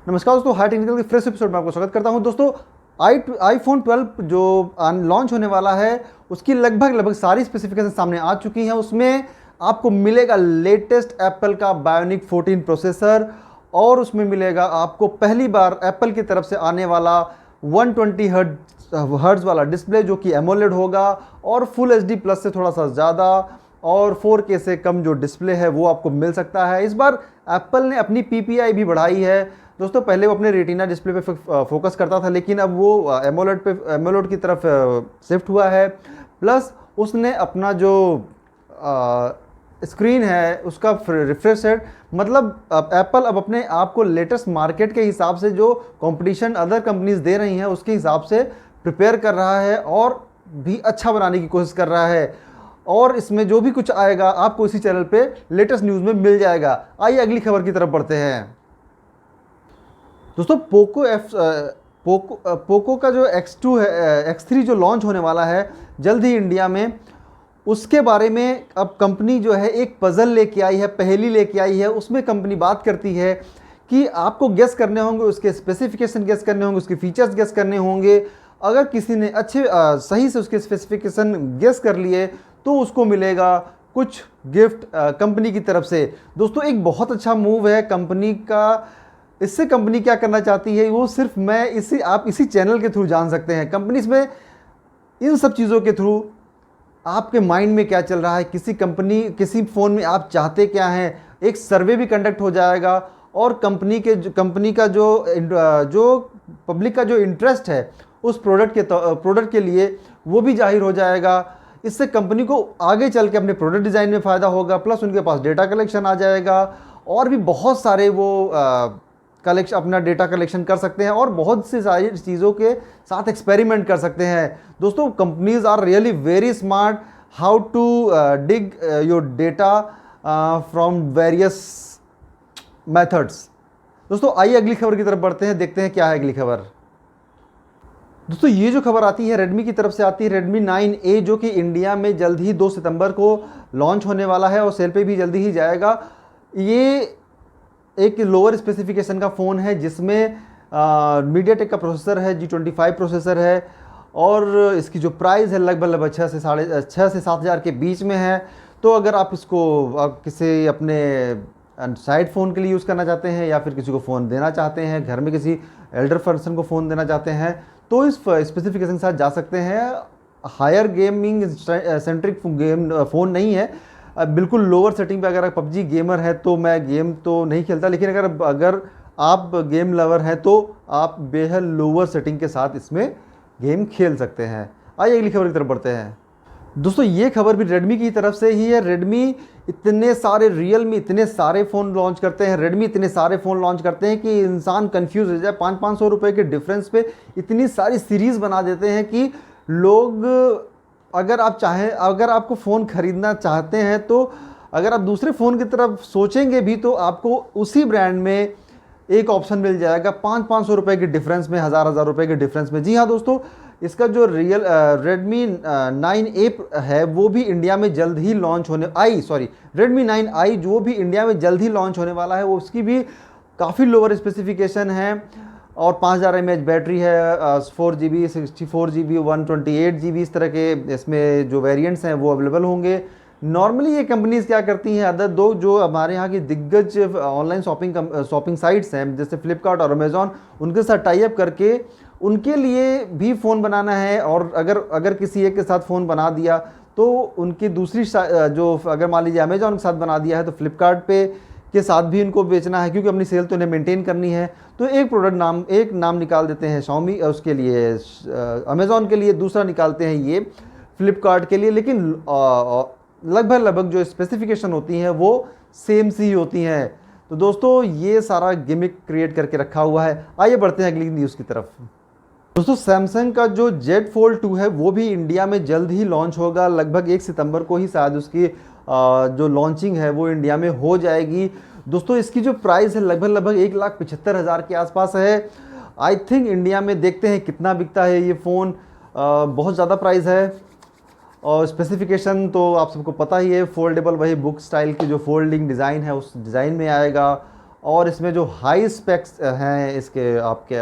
नमस्कार दोस्तों, high technical के फ्रेश एपिसोड में आपको स्वागत करता हूं। दोस्तों आईफोन 12 जो लॉन्च होने वाला है उसकी लगभग सारी स्पेसिफिकेशन सामने आ चुकी हैं। उसमें आपको मिलेगा लेटेस्ट एप्पल का बायोनिक 14 प्रोसेसर और उसमें मिलेगा आपको पहली बार एप्पल की तरफ से आने वाला 120 हर्ट्ज वाला डिस्प्ले जो कि एमोलेड होगा और फुल एचडी प्लस से थोड़ा सा ज़्यादा और 4K से कम जो डिस्प्ले है वो आपको मिल सकता है। इस बार एप्पल ने अपनी PPI भी बढ़ाई है। दोस्तों पहले वो अपने रेटिना डिस्प्ले पे फोकस करता था, लेकिन अब वो एमोलेड की तरफ शिफ्ट हुआ है। प्लस उसने अपना जो स्क्रीन है उसका रिफ्रेश रेट, मतलब एप्पल अब अपने आप को लेटेस्ट मार्केट के हिसाब से जो कंपटीशन अदर कंपनीज दे रही हैं उसके हिसाब से प्रिपेयर कर रहा है और भी अच्छा बनाने की कोशिश कर रहा है। और इसमें जो भी कुछ आएगा आपको इसी चैनल पे लेटेस्ट न्यूज़ में मिल जाएगा। आइए अगली खबर की तरफ बढ़ते हैं। दोस्तों पोको का जो X2 है, X3 जो लॉन्च होने वाला है जल्द ही इंडिया में, उसके बारे में अब कंपनी जो है एक पजल लेके आई है, पहेली लेके आई है। उसमें कंपनी बात करती है कि आपको गेस करने होंगे, उसके स्पेसिफिकेशन गेस करने होंगे, उसके फीचर्स गेस करने होंगे। अगर किसी ने सही से उसके स्पेसिफिकेशन गेस कर लिए तो उसको मिलेगा कुछ गिफ्ट कंपनी की तरफ से। दोस्तों एक बहुत अच्छा मूव है कंपनी का। इससे कंपनी क्या करना चाहती है वो सिर्फ आप इसी चैनल के थ्रू जान सकते हैं। कंपनी इसमें इन सब चीज़ों के थ्रू आपके माइंड में क्या चल रहा है, किसी फ़ोन में आप चाहते क्या हैं, एक सर्वे भी कंडक्ट हो जाएगा और कंपनी का जो पब्लिक का जो इंटरेस्ट है उस प्रोडक्ट के लिए वो भी जाहिर हो जाएगा। इससे कंपनी को आगे चल के अपने प्रोडक्ट डिज़ाइन में फ़ायदा होगा, प्लस उनके पास डेटा कलेक्शन आ जाएगा और भी बहुत सारे वो अपना डेटा कलेक्शन कर सकते हैं और बहुत सी सारी चीज़ों के साथ एक्सपेरिमेंट कर सकते हैं। दोस्तों companies are really very smart how to dig your data from various methods. दोस्तों आइए अगली खबर की तरफ बढ़ते हैं, देखते हैं क्या है अगली खबर। दोस्तों ये जो खबर आती है रेडमी की तरफ से आती है, रेडमी 9A जो कि इंडिया में जल्द ही 2 सितंबर को लॉन्च होने वाला है और सेल पे भी जल्दी ही जाएगा। ये एक लोअर स्पेसिफिकेशन का फ़ोन है जिसमें मीडियाटेक का प्रोसेसर है, G25 प्रोसेसर है और इसकी जो प्राइस है लगभग 6 से 7 हज़ार के बीच में है। तो अगर आप इसको किसी अपने साइड फ़ोन के लिए यूज़ करना चाहते हैं या फिर किसी को फ़ोन देना चाहते हैं, घर में किसी एल्डर पर्सन को फ़ोन देना चाहते हैं तो इस स्पेसिफिकेशन के साथ जा सकते हैं। हायर गेमिंग सेंट्रिक फ़ोन नहीं है, बिल्कुल लोअर सेटिंग पे। अगर आप पबजी गेमर है तो मैं गेम तो नहीं खेलता, लेकिन अगर आप गेम लवर हैं तो आप बेहद लोअर सेटिंग के साथ इसमें गेम खेल सकते हैं। आइए अगली खबर की तरफ बढ़ते हैं। दोस्तों ये खबर भी रेडमी की तरफ से ही है। रियलमी इतने सारे फ़ोन लॉन्च करते हैं, रेडमी इतने सारे फ़ोन लॉन्च करते हैं कि इंसान कंफ्यूज हो जाए। 500 रुपये के डिफरेंस पे इतनी सारी सीरीज़ बना देते हैं कि लोग, अगर आपको फ़ोन ख़रीदना चाहते हैं तो अगर आप दूसरे फ़ोन की तरफ सोचेंगे भी तो आपको उसी ब्रांड में एक ऑप्शन मिल जाएगा 500 रुपये के डिफरेंस में, हज़ार रुपये के डिफरेंस में। जी हाँ दोस्तों, इसका जो रेडमी 9A है वो भी इंडिया में जल्द ही लॉन्च रेडमी 9i जो भी इंडिया में जल्द ही लॉन्च होने वाला है, वो उसकी भी काफ़ी लोअर स्पेसिफिकेशन है और 5000 mAh बैटरी है, 4GB 64GB 128GB इस तरह के इसमें जो वेरिएंट्स हैं वो अवेलेबल होंगे। नॉर्मली ये कंपनीज़ क्या करती हैं, अदर दो जो हमारे यहाँ की दिग्गज ऑनलाइन शॉपिंग साइट्स हैं जैसे फ्लिपकार्ट और अमेज़ॉन, उनके साथ टाई अप करके उनके लिए भी फ़ोन बनाना है और अगर किसी एक के साथ फ़ोन बना दिया तो उनकी दूसरी जो, अगर मान लीजिए अमेज़ॉन के साथ बना दिया है तो फ्लिपकार्ट पे के साथ भी इनको बेचना है, क्योंकि अपनी सेल तो इन्हें मेंटेन करनी है। तो एक नाम निकाल देते हैं Xiaomi उसके लिए, अमेज़ॉन के लिए, दूसरा निकालते हैं ये फ्लिपकार्ट के लिए, लेकिन लगभग जो स्पेसिफिकेशन होती हैं वो सेम सी होती हैं। तो दोस्तों ये सारा गिमिक क्रिएट करके रखा हुआ है। आइए बढ़ते हैं अगली न्यूज़ की तरफ। दोस्तों सैमसंग का जो Z Fold 2 है वो भी इंडिया में जल्द ही लॉन्च होगा। लगभग 1 सितंबर को ही शायद उसकी जो लॉन्चिंग है वो इंडिया में हो जाएगी। दोस्तों इसकी जो प्राइस है लगभग 1,75,000 के आसपास है। आई थिंक इंडिया में देखते हैं कितना बिकता है ये फ़ोन। बहुत ज़्यादा प्राइस है और स्पेसिफिकेशन तो आप सबको पता ही है, फोल्डेबल, वही बुक स्टाइल की जो फोल्डिंग डिज़ाइन है उस डिज़ाइन में आएगा और इसमें जो हाई स्पेक्स हैं इसके आपके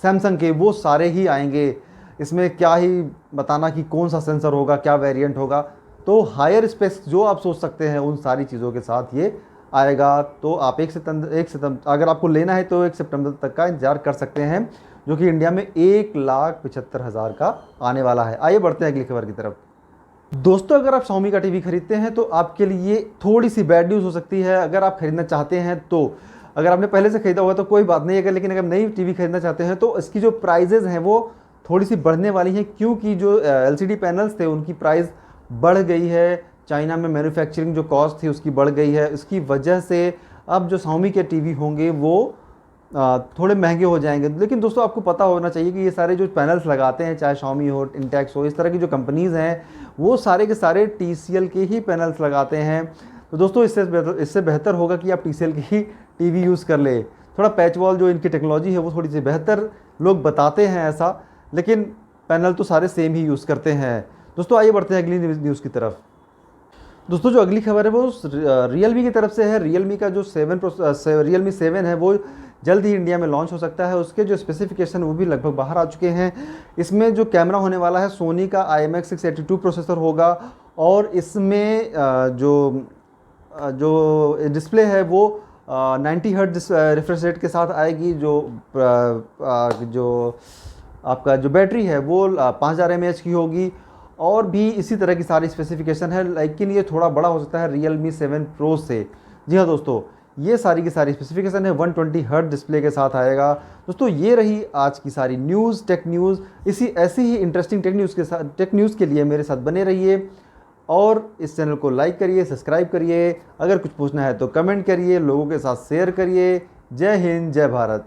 सैमसंग के, वो सारे ही आएंगे। इसमें क्या ही बताना कि कौन सा सेंसर होगा, क्या वेरिएंट होगा। तो हायर स्पेक्स जो आप सोच सकते हैं उन सारी चीज़ों के साथ ये आएगा। तो आप 1 सितंबर अगर आपको लेना है तो 1 सितंबर तक का इंतजार कर सकते हैं, जो कि इंडिया में 1,75,000 का आने वाला है। आइए बढ़ते हैं अगली खबर की तरफ। दोस्तों, अगर आप Xiaomi का टीवी खरीदते हैं तो आपके लिए थोड़ी सी बैड न्यूज़ हो सकती है। अगर आप खरीदना चाहते हैं तो, अगर आपने पहले से खरीदा हुआ तो कोई बात नहीं है, लेकिन अगर नई टीवी खरीदना चाहते हैं तो इसकी जो प्राइजेज़ हैं वो थोड़ी सी बढ़ने वाली हैं, क्योंकि जो LCD पैनल्स थे उनकी प्राइस बढ़ गई है। चाइना में मैन्युफैक्चरिंग जो कॉस्ट थी उसकी बढ़ गई है। इसकी वजह से अब जो Xiaomi के टीवी होंगे वो थोड़े महंगे हो जाएंगे। लेकिन दोस्तों, आपको पता होना चाहिए कि ये सारे जो पैनल्स लगाते हैं, चाहे Xiaomi हो, इंटेक्स हो, इस तरह की जो कंपनीज़ हैं वो सारे के सारे TCL के ही पैनल्स लगाते हैं। तो दोस्तों, इससे बेहतर होगा कि आप TCL की ही टीवी यूज़ कर ले। थोड़ा पैच वॉल जो इनकी टेक्नोलॉजी है वो थोड़ी सी बेहतर लोग बताते हैं ऐसा, लेकिन पैनल तो सारे सेम ही यूज़ करते हैं। दोस्तों, आइए बढ़ते हैं अगली न्यूज़ की तरफ। दोस्तों, जो अगली खबर है वो Realme की तरफ से है। Realme का जो Realme 7 है वो जल्द ही इंडिया में लॉन्च हो सकता है। उसके जो स्पेसिफिकेशन वो भी लगभग बाहर आ चुके हैं। इसमें जो कैमरा होने वाला है सोनी का IMX682 प्रोसेसर होगा, और इसमें जो डिस्प्ले है वो 90 हर्ट्ज रिफ्रेश रेट के साथ आएगी। जो आपका जो बैटरी है वो 5000 mAh की होगी, और भी इसी तरह की सारी स्पेसिफिकेशन है। लेकिन ये थोड़ा बड़ा हो सकता है Realme 7 Pro से। जी हाँ दोस्तों, ये सारी की सारी स्पेसिफिकेशन है। 120 हर्ट्ज डिस्प्ले के साथ आएगा। दोस्तों, ये रही आज की सारी न्यूज़, टेक न्यूज़। ऐसी ही इंटरेस्टिंग टेक न्यूज़ के लिए मेरे साथ बने रहिए, और इस चैनल को लाइक करिए, सब्सक्राइब करिए। अगर कुछ पूछना है तो कमेंट करिए, लोगों के साथ शेयर करिए। जय हिंद, जय भारत।